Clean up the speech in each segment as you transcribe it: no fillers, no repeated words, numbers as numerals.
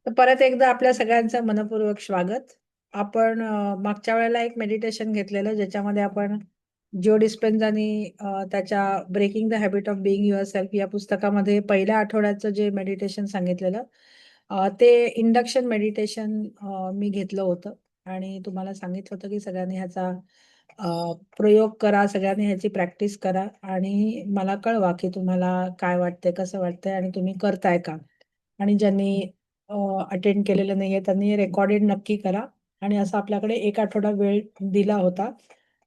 तर परत एकदा आपल्या सगळ्यांचं मनपूर्वक स्वागत. आपण मागच्या वेळेला एक मेडिटेशन घेतलेलं ज्याच्यामध्ये आपण जो डिस्पेन्झानी त्याच्या breaking the habit of being yourself या पुस्तकामध्ये पहिल्या आठवड्याचं जे मेडिटेशन सांगितलेलं ते इंडक्शन मेडिटेशन मी घेतलं होतं आणि तुम्हाला सांगितलं होतं की सगळ्यांनी ह्याचा प्रयोग करा, सगळ्यांनी ह्याची प्रॅक्टिस करा आणि मला कळवा की तुम्हाला काय वाटतंय, कसं वाटतंय आणि तुम्ही करताय का? आणि ज्यांनी अटेंड केलेलं नाहीये त्यांनी रेकॉर्डेड नक्की करा आणि असा आपल्याकडे एक आठवडा वेळ दिला होता.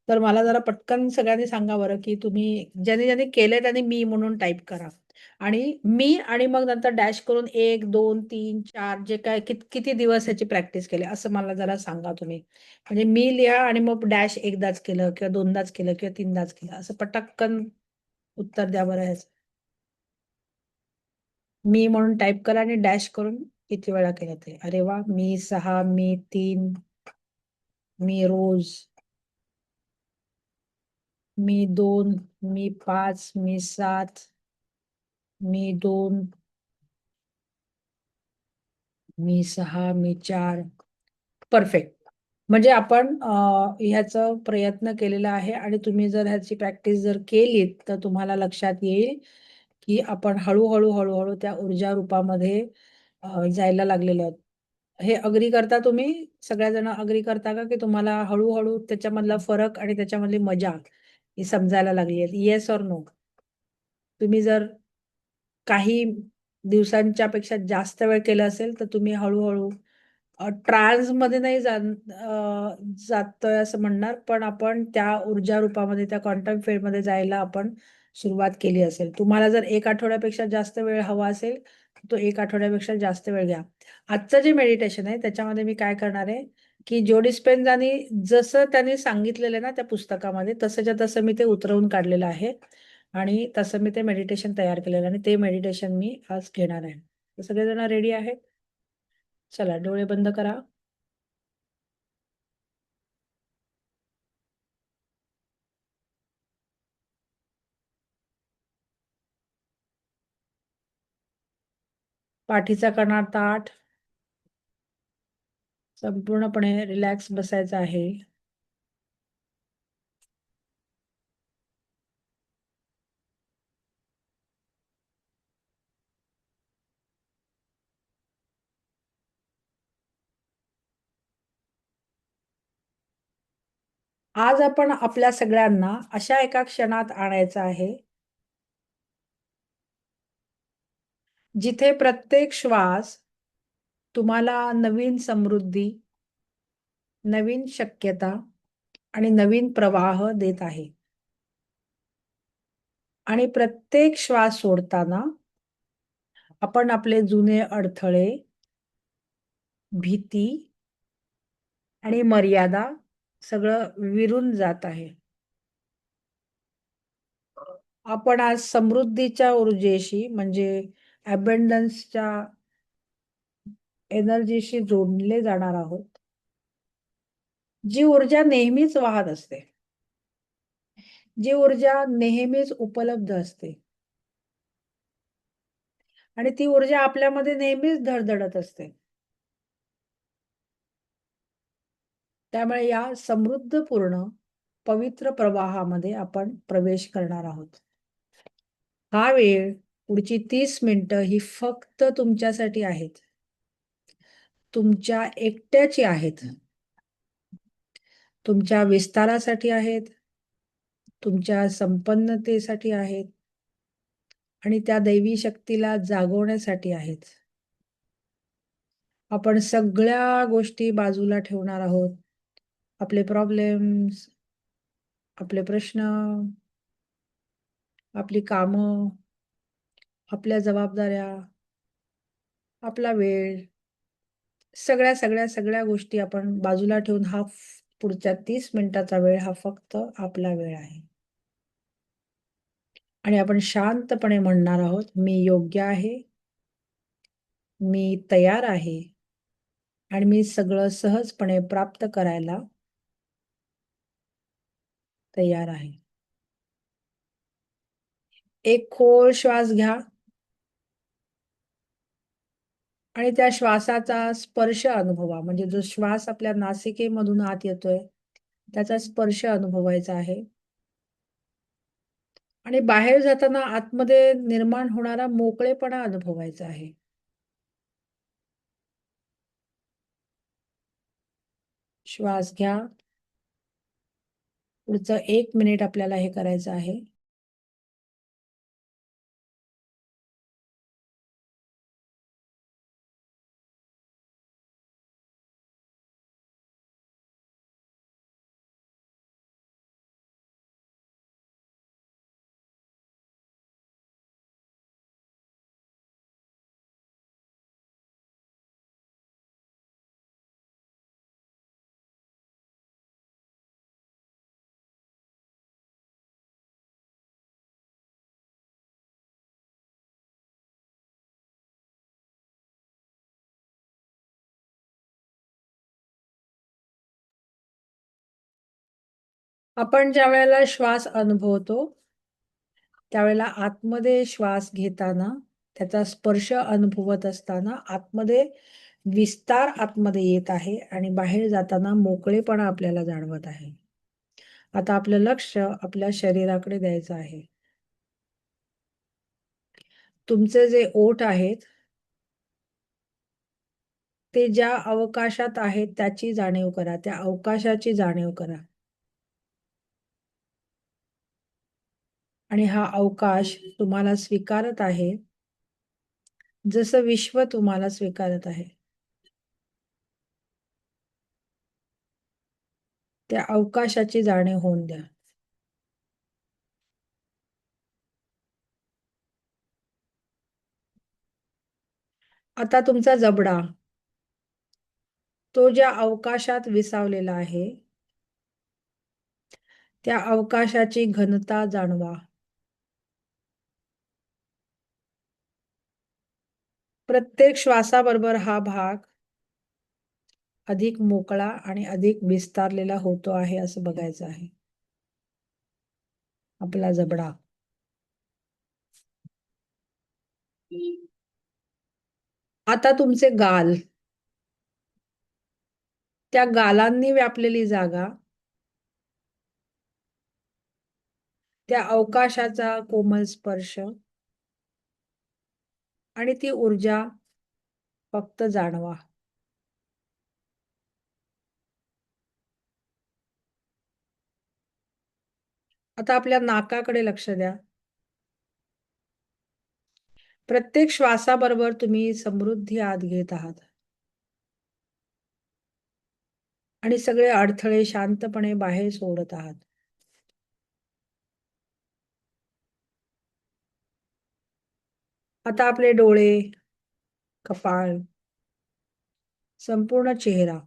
तर मला जरा पटकन सगळ्यांनी सांगा बरं, की तुम्ही ज्यांनी ज्यांनी केलंय त्यांनी मी म्हणून टाइप करा आणि मी आणि मग नंतर डॅश करून 1, 2, 3, 4 जे काय किती दिवस ह्याची प्रॅक्टिस केली असं मला जरा सांगा तुम्ही. म्हणजे मी लिहा आणि मग डॅश एकदाच केलं किंवा दोनदाच केलं किंवा तीनदाच केलं असं पटकन उत्तर द्या बरं ह्याचं. मी म्हणून टाइप करा आणि डॅश करून किती वेळा केलं ते. अरे वाह! मी 6, मी 3, मी रोज, मी 2, मी 5, मी 7, मी 2, मी 6, मी 4. परफेक्ट. म्हणजे आपण ह्याचा प्रयत्न केलेला आहे आणि तुम्ही जर ह्याची प्रॅक्टिस जर केलीत, तर तुम्हाला लक्षात येईल, की आपण हळू-हळू, हळू-हळू त्या ऊर्जा रूपामध्ये जायला लागलेलो आहोत. हे अग्री करता तुम्ही? सगळेजण अग्री करता का, की तुम्हाला हळू त्याच्यामधला फरक आणि त्याच्यामधली मजा ही समजायला लागली आहे? Yes or no? तुम्ही जर काही दिवसांच्या पेक्षा जास्त वेळ केलं असेल, तर तुम्ही हळू-हळू ट्रान्समध्ये नाही जातोय असं म्हणणार, पण आपण त्या ऊर्जा रूपामध्ये, त्या क्वांटम फील्डमध्ये जायला आपण सुरुवात केली असेल. तुम्हाला जर 1 आठवड्यापेक्षा जास्त वेळ हवा असेल, तो 1 आठवड्यापेक्षा जास्त वेळ घ्या. आजचं जे मेडिटेशन आहे, त्याच्यामध्ये मी काय करणार आहे, की जो डिस्पेन्झानी जसं त्यांनी सांगितलेलं आहे ना त्या पुस्तकामध्ये, तसंच्या तसं मी ते उतरवून काढलेलं आहे आणि तसं मी ते मेडिटेशन तयार केलेलं आहे आणि ते मेडिटेशन मी आज घेणार आहे. तर सगळेजण रेडी आहेत? चला डोळे बंद करा. पाठीचा कणा ताठ, संपूर्णपणे रिलॅक्स बसायचं आहे. आज आपण आपल्या सगळ्यांना अशा एका क्षणात आणायचं आहे, जिथे प्रत्येक श्वास तुम्हाला नवीन समृद्धी, नवीन शक्यता आणि नवीन प्रवाह देत आहे. आणि प्रत्येक श्वास सोडताना आपण आपले जुने अडथळे, भीती आणि मर्यादा सगळं विरून जात आहे. आपण आज समृद्धीच्या ऊर्जेशी म्हणजे अबंडन्सच्या एनर्जीशी जोडले जाणार आहोत. जी ऊर्जा नेहमीच वाहत असते. जी ऊर्जा नेहमीच उपलब्ध असते आणि ती ऊर्जा आपल्यामध्ये नेहमीच धडधडत असते. त्यामुळे या समृद्धपूर्ण, पवित्र प्रवाहामध्ये आपण प्रवेश करणार आहोत. हा वेळ पुढची 30 मिनिटं ही फक्त तुमच्यासाठी आहेत. तुमच्या एकट्याची आहेत. तुमच्या विस्तारासाठी आहेत, तुमच्या संपन्नतेसाठी आहेत आणि त्या दैवी शक्तीला जागवण्यासाठी आहेत. आपण सगळ्या गोष्टी बाजूला ठेवणार आहोत. आपले प्रॉब्लेम्स, आपले प्रश्न, आपली कामं, आपल्या जबाबदाऱ्या, आपला वेळ, सगळ्या गोष्टी आपण बाजूला ठेवून पुढच्या 30 मिनिटाचा वेळ हा फक्त आपला वेळ आहे. आणि आपण शांतपणे म्हणणार आहोत, "मी योग्य आहे, मी तयार आहे आणि मी सगळं सहजपणे प्राप्त करायला तयार आहे." एक खोल श्वास घ्या आणि त्या श्वासाचा स्पर्श अनुभवा. म्हणजे जो श्वास आपल्या नासिकेमधून आत येतोय, त्याचा स्पर्श अनुभवायचा आहे. आणि बाहेर जाताना आतमध्ये निर्माण होणारा मोकळेपणा अनुभवायचा आहे. श्वास घ्या. पुढचं 1 मिनिट आपल्याला हे करायचं आहे. आपण ज्यावेळेला श्वास अनुभवतो, त्यावेळेला आतमध्ये श्वास घेताना, त्याचा स्पर्श अनुभवत असताना आतमध्ये विस्तार आतमध्ये येत आहे आणि बाहेर जाताना मोकळेपणा आपल्याला जाणवत आहे. आता आपलं लक्ष आपल्या शरीराकडे द्यायचं आहे. तुमचे जे ओठ आहेत, ते ज्या अवकाशात आहेत त्याची जाणीव करा. त्या अवकाशाची जाणीव करा. आणि हा अवकाश तुम्हाला स्वीकारत आहे, जसं विश्व तुम्हाला स्वीकारत आहे. त्या अवकाशाची जाणीव होऊन द्या. आता तुमचा जबडा, तो ज्या अवकाशात विसावलेला आहे, त्या अवकाशाची घनता जाणवा. प्रत्येक श्वासाबरोबर हा भाग अधिक मोकळा आणि अधिक विस्तारलेला होतो आहे असं बघायचं आहे. आपला जबडा. आता तुमचे गाल, त्या गालांनी व्यापलेली जागा, त्या अवकाशाचा कोमल स्पर्श आणि ती ऊर्जा फक्त जाणवा. आता आपल्या नाकाकडे लक्ष द्या. प्रत्येक श्वासाबरोबर तुम्ही समृद्धी आत घेत आहात आणि सगळे अडथळे शांतपणे बाहेर सोडत आहात. आता आपले डोळे, कपाळ, संपूर्ण चेहरा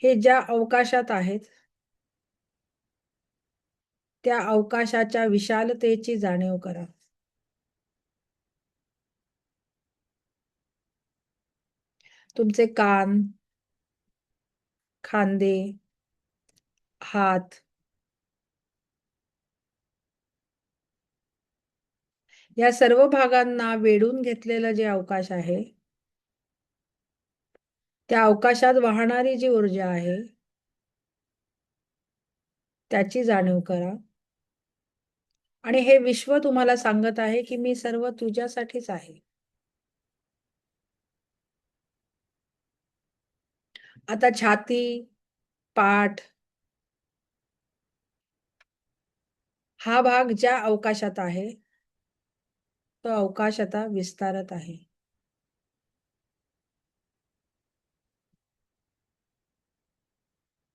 हे ज्या अवकाशात आहेत, त्या अवकाशाच्या विशालतेची जाणीव करा. तुमचे कान, खांदे, हात या सर्व भागांना वेढून घेतलेलं जे अवकाश आहे, त्या अवकाशात वाहणारी जी ऊर्जा आहे, त्याची जाणीव करा. आणि हे विश्व तुम्हाला सांगत आहे, की मी सर्व तुझ्यासाठीच आहे. आता छाती, पाठ हा भाग ज्या अवकाशात आहे, तो अवकाश आता विस्तारत आहे.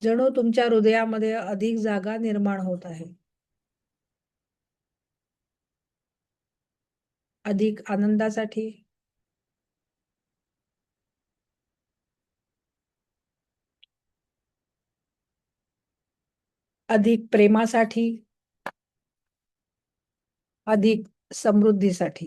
जणू तुमच्या हृदयामध्ये अधिक जागा निर्माण होत आहे. अधिक आनंदासाठी, अधिक प्रेमासाठी, अधिक समृद्धीसाठी.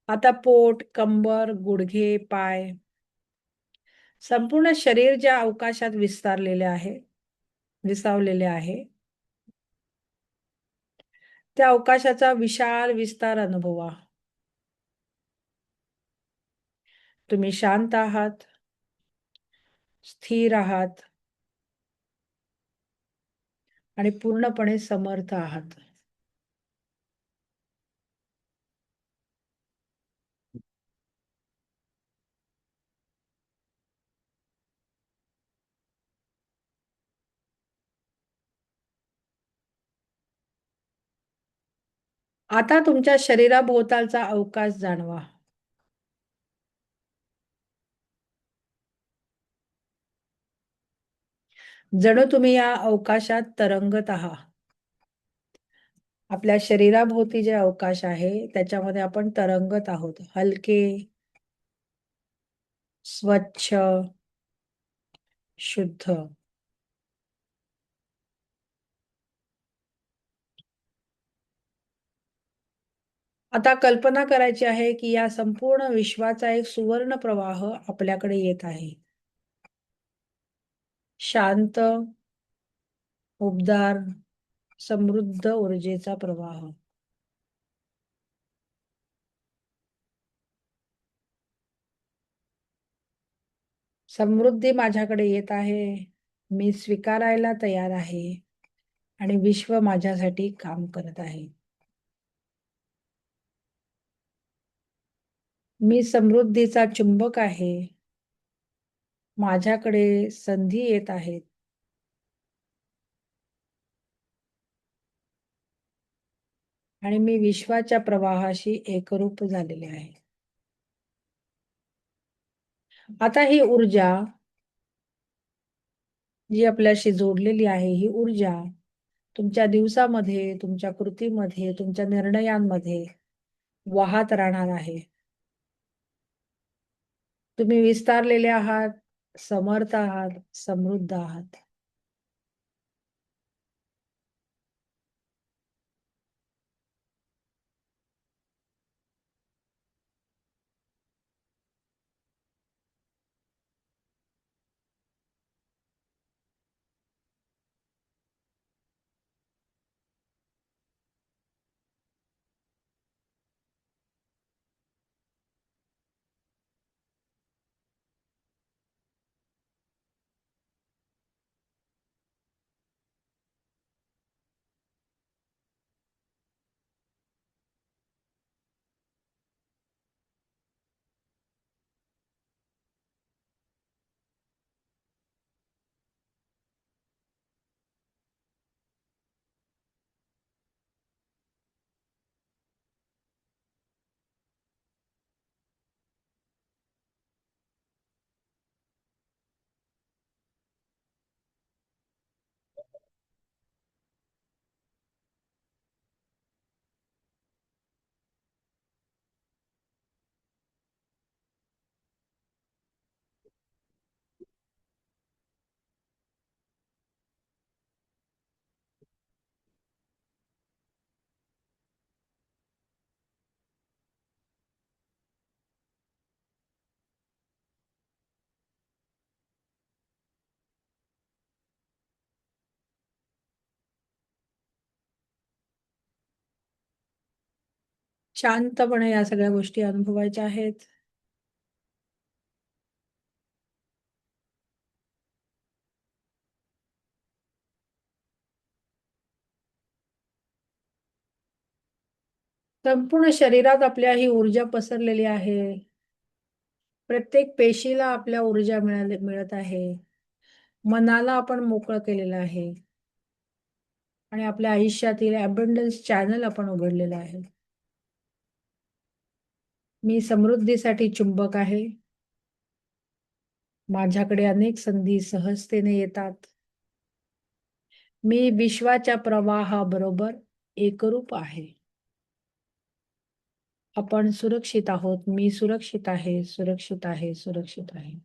आता पोट, कंबर, गुडघे, पाय संपूर्ण शरीर ज्या अवकाशात विस्तारलेले आहे, विसावलेले आहे, त्या अवकाशाचा विशाल विस्तार अनुभवा. तुम्ही शांत आहात, स्थिर आहात आणि पूर्णपणे समर्थ आहात. आता तुमच्या शरीराभोवतालचा अवकाश जाणवा. जणू तुम्ही या अवकाशात तरंगत आहात. आपल्या शरीराभोवती जे अवकाश आहे, त्याच्यामध्ये आपण तरंगत आहोत. हलके, स्वच्छ, शुद्ध. आता कल्पना करायची आहे, की या संपूर्ण विश्वाचा एक सुवर्ण प्रवाह आपल्याकडे येत आहे. शांत, उबदार, समृद्ध ऊर्जेचा प्रवाह. समृद्धी माझ्याकडे येत आहे. मी स्वीकारायला तयार आहे आणि विश्व माझ्यासाठी काम करत आहे. मी समृद्धीचा चुंबक आहे. माझ्याकडे संधी येत आहेत. आणि मी विश्वाच्या प्रवाहाशी एकरूप झालेले आहे. आता ही ऊर्जा जी आपल्याशी जोडलेली आहे, ही ऊर्जा तुमच्या दिवसामध्ये, तुमच्या कृतीमध्ये, तुमच्या निर्णयांमध्ये वाहत राहणार आहे. तुम्ही विस्तारलेले आहात, समर्थ आहात, समृद्ध आहात. शांतपणे या सगळ्या गोष्टी अनुभवायच्या आहेत. संपूर्ण शरीरात आपल्या ही ऊर्जा पसरलेली आहे. प्रत्येक पेशीला आपल्या ऊर्जा मिळत आहे. मनाला आपण मोकळं केलेलं आहे आणि आपल्या आयुष्यातील अबंडन्स चॅनल आपण उघडलेलं आहे. मी समृद्धीसाठी चुंबक आहे. माझ्याकडे अनेक संधी सहजतेने येतात. मी विश्वाच्या प्रवाहाबरोबर एकरूप आहे. आपण सुरक्षित आहोत. मी सुरक्षित आहे, सुरक्षित आहे, सुरक्षित आहे.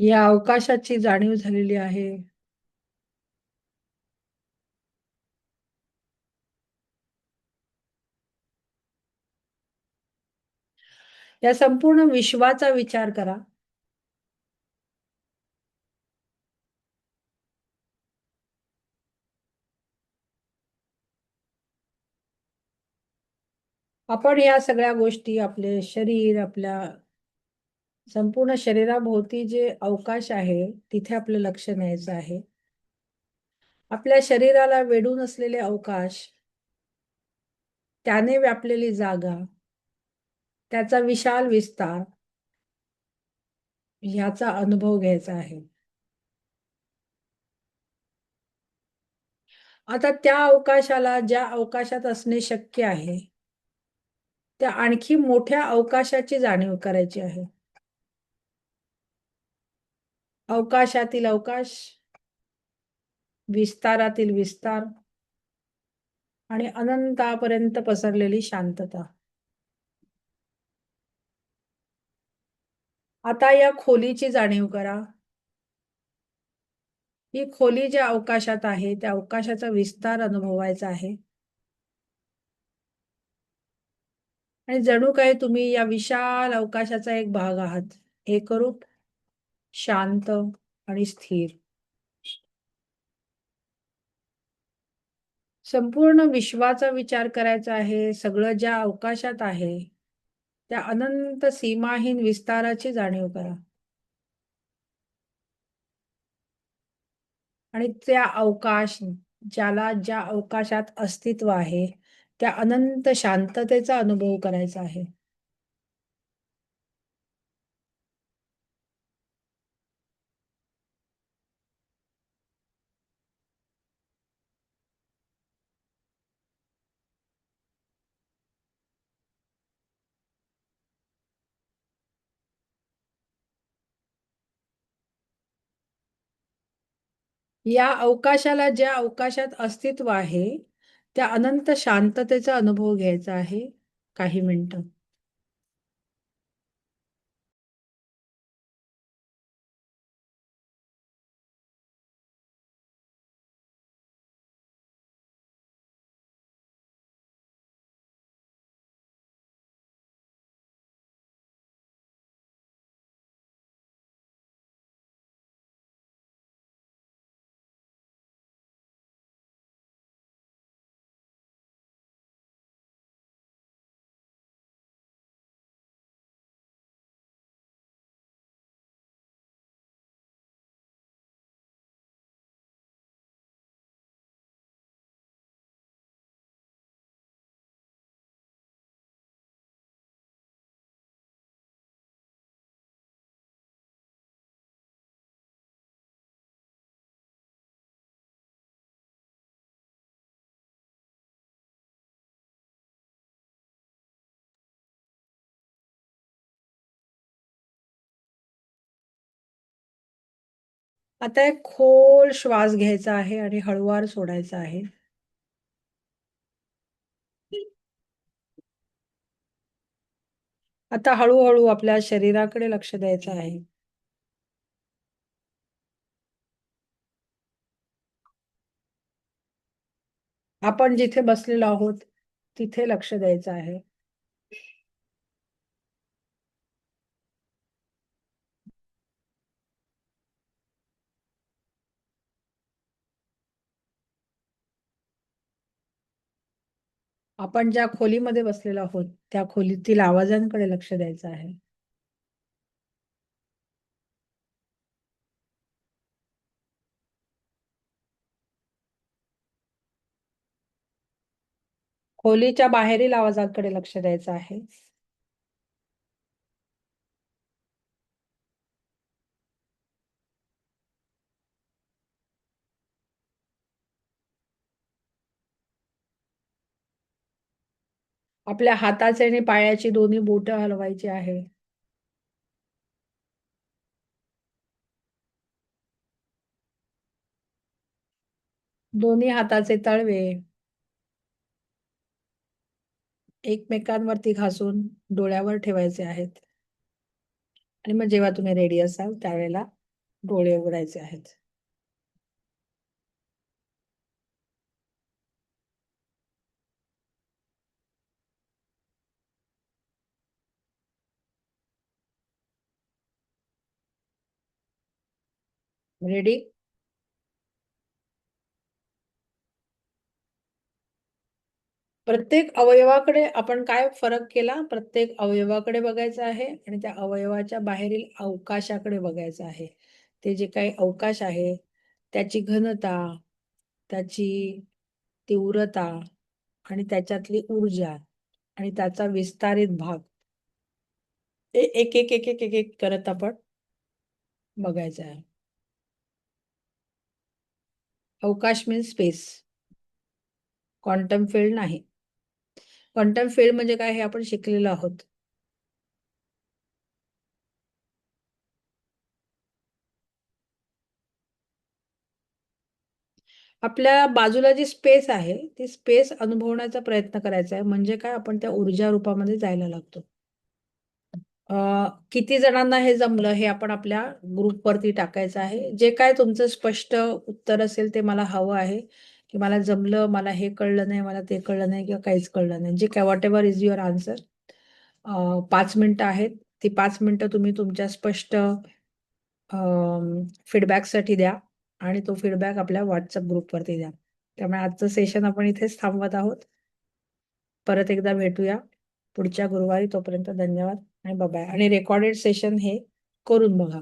या अवकाशाची जाणीव झालेली आहे. या संपूर्ण विश्वाचा विचार करा. आपण या सगळ्या गोष्टी आपले शरीर, आपल्या संपूर्ण शरीराभोवती जे अवकाश आहे, तिथे आपलं लक्ष न्यायचं आहे. आपल्या शरीराला वेढून असलेले अवकाश, त्याने व्यापलेली जागा, त्याचा विशाल विस्तार ह्याचा अनुभव घ्यायचा आहे. आता त्या अवकाशाला ज्या अवकाशात असणे शक्य आहे, त्या आणखी मोठ्या अवकाशाची जाणीव करायची आहे. अवकाशातील अवकाश, विस्तारातील विस्तार आणि अनंतापर्यंत पसरलेली शांतता. आता या खोलीची जाणीव करा. ही खोली ज्या अवकाशात आहे, त्या अवकाशाचा विस्तार अनुभवायचा आहे. आणि जणू काही तुम्ही या विशाल अवकाशाचा एक भाग आहात. एकरूप, शांत आणि स्थिर. संपूर्ण विश्वाचा विचार करायचा आहे. सगळं ज्या अवकाशात आहे, त्या अनंत सीमाहीन विस्ताराची जाणीव करा. आणि त्या अवकाश, ज्याला ज्या अवकाशात अस्तित्व आहे, त्या अनंत शांततेचा अनुभव करायचा आहे. या अवकाशाला ज्या अवकाशात अस्तित्व आहे, त्या अनंत शांततेचा अनुभव घ्यायचा आहे काही मिनिटं. आता एक खोल श्वास घ्यायचा आहे आणि हळूवार सोडायचा आहे. आता हळूहळू आपल्या शरीराकडे लक्ष द्यायचं आहे. आपण जिथे बसलेलो आहोत, तिथे लक्ष द्यायचं आहे. आपण ज्या खोलीमध्ये बसलेलो आहोत, त्या खोलीतील आवाजांकडे लक्ष द्यायचं आहे. खोलीच्या बाहेरील आवाजांकडे लक्ष द्यायचं आहे. आपल्या हाताचे आणि पायाची दोन्ही बोटं हलवायची आहे. दोन्ही हाताचे तळवे एकमेकांवरती घासून डोळ्यावर ठेवायचे आहेत. आणि मग जेव्हा तुम्ही रेडी असाल त्यावेळेला डोळे उघडायचे आहेत. रेडी? प्रत्येक अवयवाकडे आपण काय फरक केला? प्रत्येक अवयवाकडे बघायचं आहे आणि त्या अवयवाच्या बाहेरील अवकाशाकडे बघायचं आहे. ते जे काही अवकाश आहे, त्याची घनता, त्याची तीव्रता आणि त्याच्यातली ऊर्जा आणि त्याचा विस्तारित भाग. एक, एक, एक, एक, एक, एक करत आपण बघायचं आहे. अवकाश मीन्स स्पेस. क्वांटम फील्ड नाही. क्वांटम फील्ड म्हणजे काय हे आपण शिकलेलो आहोत. आपल्या बाजूला जी स्पेस आहे, ती स्पेस अनुभवण्याचा प्रयत्न करायचा आहे. म्हणजे काय आपण त्या ऊर्जा रूपामध्ये जायला लागतो. अ, किती जणांना हे जमलं हे आपण आपल्या ग्रुपवरती टाकायचं आहे. जे काय तुमचं स्पष्ट उत्तर असेल ते मला हवं आहे, की मला जमलं, मला हे कळलं नाही, मला ते कळलं नाही किंवा काहीच कळलं नाही. जे काय व्हॉटएव्हर इस युअर आन्सर. 5 मिनिटं आहेत. ती 5 मिनिटं तुम्ही तुमच्या स्पष्ट फीडबॅकसाठी द्या आणि तो फीडबॅक आपल्या WhatsApp ग्रुपवरती द्या. त्यामुळे आजचं सेशन आपण इथेच थांबवत आहोत. परत एकदा भेटूया पुढच्या गुरुवारी. तोपर्यंत धन्यवाद आणि बाय आणि रेकॉर्डेड सेशन हे करून बघा.